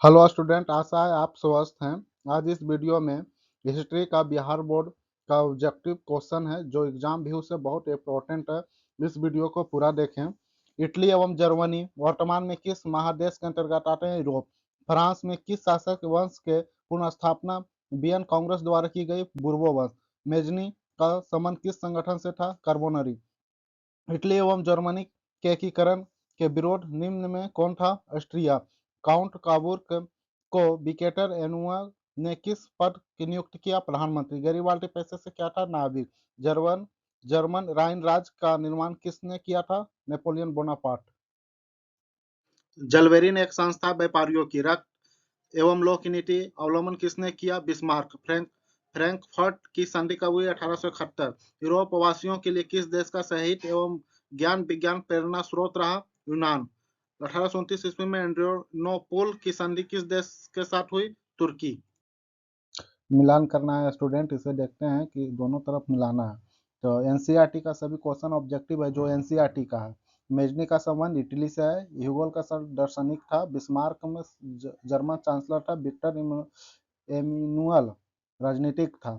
Hello student, आशा है आप स्वस्थ हैं। आज इस वीडियो में हिस्ट्री का बिहार बोर्ड का ऑब्जेक्टिव क्वेश्चन है जो एग्जाम व्यू से बहुत इम्पोर्टेंट है। इस वीडियो को पूरा देखें। इटली एवं जर्मनी वर्तमान में किस महादेश के अंतर्गत आते हैं? यूरोप। फ्रांस में किस शासक वंश के पुनर्स्थापना वियन कांग्रेस द्वारा की गई? बुर्बो वंश। मेजनी का संबंध किस संगठन से था? कार्बोनरी। इटली एवं जर्मनी के एकीकरण के विरोध निम्न में कौन था? ऑस्ट्रिया। काउंट काबूर्क को विकेटर एनुअल ने किस पद की नियुक्त किया? प्रधानमंत्री। गैरिबाल्डी पेशे से क्या था? नाविक। जर्मन जर्मन राइन राज्य का निर्माण किसने किया था? Napoleon Bonaparte. जलवेरिन एक संस्था व्यापारियों की। रक्त एवं लौ की नीति अवलंबन किसने किया? बिस्मार्क। फ्रैंकफर्ट की संधि कब हुई? 1871। यूरोप वासियों के लिए किस देश का साहित्य एवं ज्ञान विज्ञान प्रेरणा स्रोत रहा? यूनान। 1829 ईस्वी में एड्रियानोपोल की संधि किस देश के साथ हुई? तुर्की। मिलान करना है स्टूडेंट, इसे देखते हैं कि दोनों तरफ मिलाना है। तो एनसीईआरटी का सभी क्वेश्चन ऑब्जेक्टिव है जो एनसीईआरटी का है। मेजनी का संबंध इटली से है। ह्यूगोल का सर दार्शनिक था। बिस्मार्क में जर्मन चांसलर था। विक्टर एमिनुअल राजनीतिक था।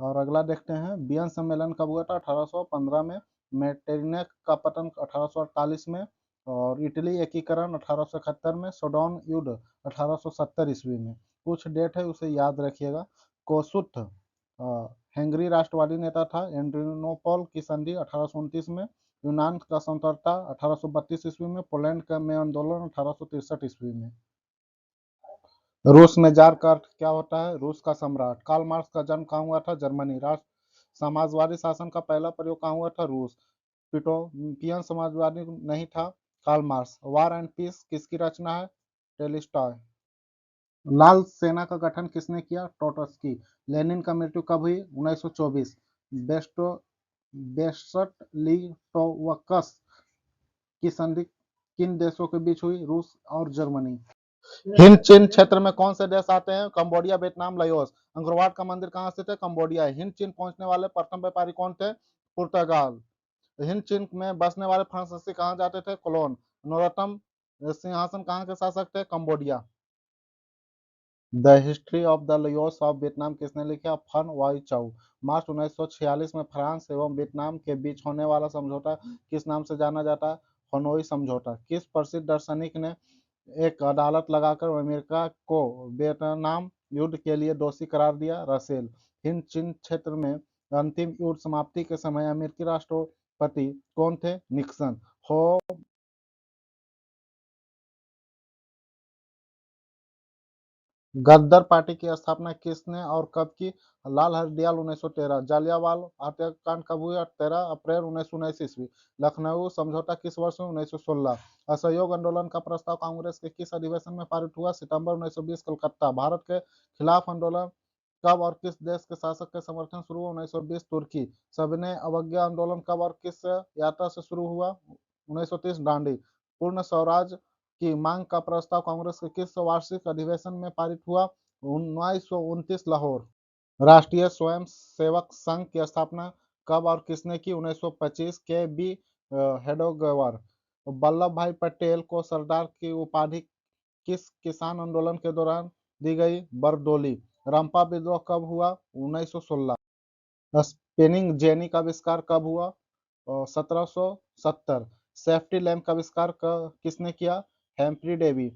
और अगला देखते हैं, वियन सम्मेलन कब हुआ था? 1815 में। मेटरनिख का पतन 1848 में। और इटली एकीकरण 1871 में। सोडौन युद्ध 1870 ईस्वी में। कुछ डेट है उसे याद रखिएगा। कोसुथ हंगरी राष्ट्रवादी नेता था। एड्रियानोपोल की संधि 1829 में। यूनान का स्वतंत्रता 1832 ईस्वी में। पोलैंड का में आंदोलन 1863 ईस्वी में। रूस में जार का अर्थ क्या होता है? रूस का सम्राट। कार्ल मार्क्स का जन्म कहाँ हुआ था? जर्मनी। राष्ट्र समाजवादी शासन का पहला प्रयोग कहाँ हुआ था? रूस। पिटोपियन समाजवादी नहीं था। Karl Marx. War and peace किसकी रचना है? टोल्स्टॉय। लाल सेना का गठन किसने किया? ट्रोट्स्की। लेनिन का मृत्यु कब हुई? 1924। बेस्टो बेसट-लिटोवस्क की संधि किन देशों के बीच हुई? रूस और जर्मनी। हिंद चीन क्षेत्र में कौन से देश आते हैं? Cambodia, Vietnam, Laos. अंग्रवाट का मंदिर कहाँ स्थित है? कंबोडिया। हिंद चीन पहुंचने वाले प्रथम व्यापारी कौन थे? पुर्तगाल। हिंद चीन में बसने वाले फ्रांसीसी कहाँ जाते थे? कोलोन। नरोत्तम सिंहासन कहाँ के शासक थे? Cambodia. The history of the Laos of Vietnam किसने लिखा? फन वाई चाउ। मार्च 1946 में फ्रांस एवं वियतनाम के बीच होने वाला समझौता किस नाम से जाना जाता है? हनोई समझौता। किस प्रसिद्ध दार्शनिक ने एक अदालत लगाकर अमेरिका को वियतनाम युद्ध के लिए दोषी करार दिया? रसेल। हिंद चीन क्षेत्र में अंतिम युद्ध समाप्ति के समय अमेरिकी राष्ट्रपति कौन थे? निक्सन। हो गद्दर पार्टी की स्थापना किसने और कब की? लाल हरदयाल 1913। जालियांवाला हत्याकांड कब हुआ? 13 अप्रैल 1919 ईस्वी। लखनऊ समझौता किस वर्ष में? 1916। असहयोग आंदोलन का प्रस्ताव कांग्रेस के किस अधिवेशन में पारित हुआ? सितंबर 1920 कलकत्ता। भारत के खिलाफ आंदोलन कब और किस देश के शासक के समर्थन शुरू हुआ? 1920 तुर्की। सविनय अवज्ञा आंदोलन कब और किस यात्रा से शुरू हुआ? 1930 दांडी। पूर्ण स्वराज की मांग का प्रस्ताव कांग्रेस के किस वार्षिक अधिवेशन में पारित हुआ? 1929 लाहौर। राष्ट्रीय स्वयं सेवक संघ की स्थापना कब और किसने की? 1925। के बी हेडगेवार। वल्लभ भाई पटेल को सरदार की उपाधि किस किसान आंदोलन के दौरान दी गई? बरदोली। रंपा विद्रोह कब हुआ? 1916। स्पिनिंग जेनी का आविष्कार कब हुआ? 1770। सेफ्टी लैंप का आविष्कार किसने किया? Humphrey Davy.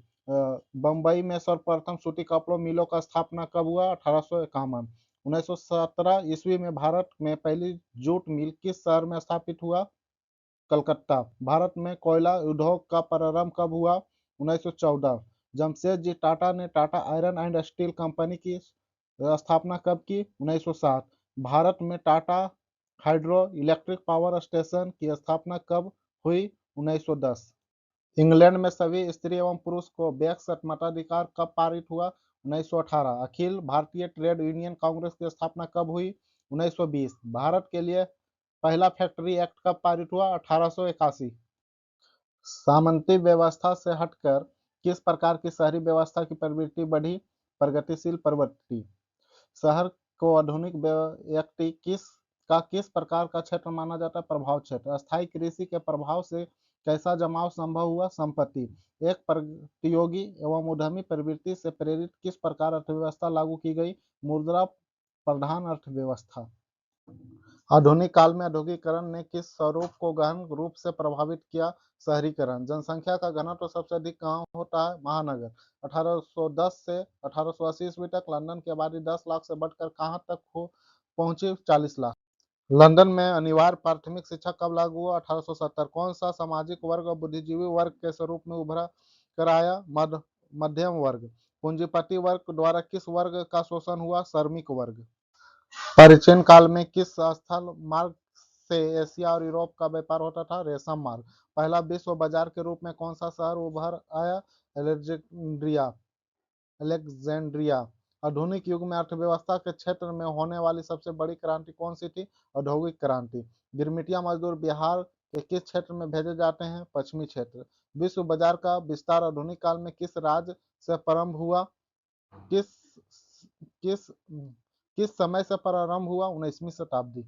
बम्बई में सर्वप्रथम सूती कपड़ों मिलों का स्थापना कब हुआ? 1851। 1917 ईस्वी में भारत में पहली जूट मिल किस शहर में स्थापित हुआ? कलकत्ता। भारत में कोयला उद्योग का प्रारंभ कब हुआ? 1914। जमशेदजी टाटा ने Tata iron and steel company की स्थापना कब की? 1907। भारत में Tata hydro electric power station की स्थापना कब हुई? 1910। इंग्लैंड में सभी स्त्री एवं पुरुष को वैक्स मताधिकार कब पारित हुआ? 1918। अखिल भारतीय ट्रेड यूनियन कांग्रेस की स्थापना कब हुई? 1920। भारत के लिए पहला फैक्ट्री एक्ट कब पारित हुआ? 1881। सामंती व्यवस्था से हटकर किस प्रकार की शहरी व्यवस्था की प्रवृत्ति बढ़ी? प्रगतिशील प्रवृत्ति। शहर को आधुनिक व्यक्ति किस प्रकार का क्षेत्र माना जाता है? प्रभाव क्षेत्र। स्थायी कृषि के प्रभाव से कैसा जमाव संभव हुआ? संपत्ति। एक प्रतियोगी एवं उद्यमी प्रवृत्ति से प्रेरित किस प्रकार अर्थव्यवस्था लागू की गई? मुद्रा प्रधान अर्थव्यवस्था। आधुनिक काल में औद्योगिकरण ने किस स्वरूप को गहन रूप से प्रभावित किया? शहरीकरण। जनसंख्या का घनत्व सबसे अधिक कहाँ होता है? महानगर। 1810 से 1880 ईस्वी तक लंदन की आबादी 10 लाख से बढ़कर कहाँ तक पहुंची? 40 लाख। लंदन में अनिवार्य प्राथमिक शिक्षा कब लागू हुआ? 1870। कौन सा सामाजिक वर्ग बुद्धिजीवी वर्ग के स्वरूप में उभरा कर आया? मध्यम वर्ग। पूंजीपति वर्ग द्वारा किस वर्ग का शोषण हुआ? श्रमिक वर्ग। प्राचीन काल में किस स्थल मार्ग से एशिया और यूरोप का व्यापार होता था? रेशम मार्ग। पहला विश्व बाजार के रूप में कौन सा शहर उभर आया? अलेक्जेंड्रिया। आधुनिक युग में अर्थव्यवस्था के क्षेत्र में होने वाली सबसे बड़ी क्रांति कौन सी थी? औद्योगिक क्रांति। गिरमिटिया मजदूर बिहार के किस क्षेत्र में भेजे जाते हैं? पश्चिमी क्षेत्र। विश्व बाजार का विस्तार आधुनिक काल में किस राज्य से प्रारंभ हुआ? किस किस किस समय से प्रारंभ हुआ? 19वीं शताब्दी।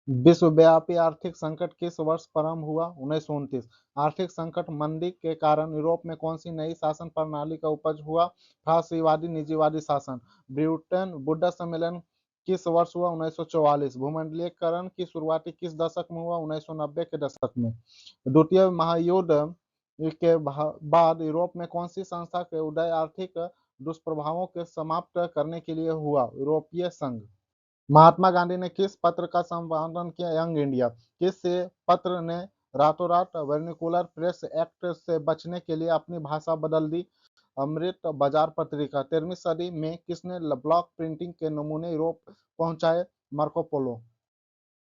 विश्वव्यापी आर्थिक संकट किस वर्ष प्रारंभ हुआ? 1929। आर्थिक संकट मंदी के कारण यूरोप में कौन सी नई शासन प्रणाली का उपज हुआ? फासिवादी निजीवादी शासन। ब्रिटेन बुड्ढा सम्मेलन किस वर्ष हुआ? 1944। भूमंडलीकरण की शुरुआती किस दशक में हुआ? 1990 के दशक में। द्वितीय महायुद्ध के बाद यूरोप में कौन सी संस्था के उदय आर्थिक दुष्प्रभावों के समाप्त करने के लिए हुआ? यूरोपीय संघ। महात्मा गांधी ने किस पत्र का संपादन किया? Young India. किस पत्र ने रातों रात वर्निकुलर प्रेस एक्ट से बचने के लिए अपनी भाषा बदल दी? अमृत बाजार पत्रिका। 13वीं सदी में किसने ब्लॉक प्रिंटिंग के नमूने यूरोप पहुंचाए? Marco Polo.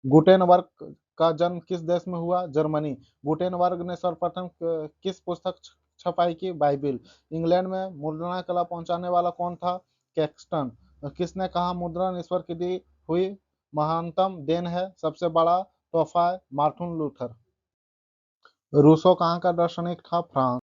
गुटेनबर्ग का जन्म किस देश में हुआ? जर्मनी। गुटेनबर्ग ने सर्वप्रथम किस पुस्तक छपाई की? बाइबिल। इंग्लैंड में मुद्रण कला पहुंचाने वाला कौन था? कैक्सटन। किसने कहा मुद्रण ईश्वर की दी हुई महानतम देन है, सबसे बड़ा तोहफा है? Martin Luther. रूसो कहाँ का दार्शनिक था? फ्रांस।